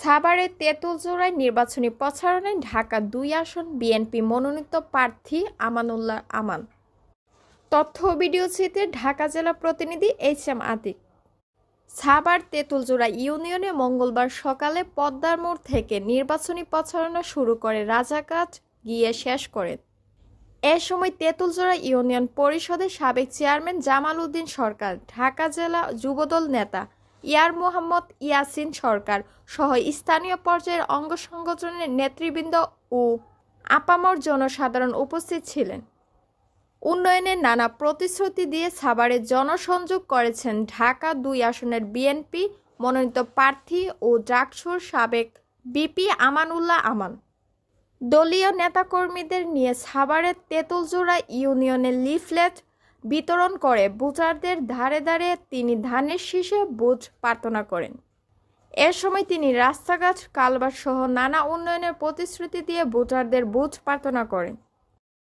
সাভারের তেঁতুলজোড়ায় নির্বাচনী প্রচারণায় ঢাকা-২ আসন বিএনপি মনোনীত প্রার্থী আমানুল্লাহ আমান। তথ্য ও ভিডিও চিত্রে ঢাকা জেলা প্রতিনিধি এইচ.এম. আতিক। সাভার তেঁতুলজোড়া ইউনিয়নে মঙ্গলবার সকালে পদ্মার মোড় থেকে নির্বাচনী প্রচারণা শুরু করে রাজাকাট গিয়ে শেষ করেন। এ সময় তেঁতুলজোড়া ইউনিয়ন পরিষদের সাবেক চেয়ারম্যান জামাল উদ্দিন সরকার, ঢাকা জেলা যুবদল নেতা ইয়ার মোহাম্মদ ইয়াসিন সরকার সহ স্থানীয় পর্যায়ের অঙ্গ সংগঠনের নেতৃবৃন্দ ও আপামর জনসাধারণ উপস্থিত ছিলেন। উন্নয়নের নানা প্রতিশ্রুতি দিয়ে সাভারে জনসংযোগ করেছেন ঢাকা-২ আসনের বিএনপি মনোনীত প্রার্থী ও ডাকসুর সাবেক ভিপি আমানুল্লাহ আমান। দলীয় নেতাকর্মীদের নিয়ে সাভারের তেঁতুলজোড়া ইউনিয়নে লিফলেট বিতরণ করে ভোটারদের ধারে ধারে তিনি ধানের শীষে ভোট প্রার্থনা করেন। এ সময় তিনি রাস্তাঘাট, কালভার্ট সহ নানা উন্নয়নের প্রতিশ্রুতি দিয়ে ভোটারদের ভোট প্রার্থনা করেন।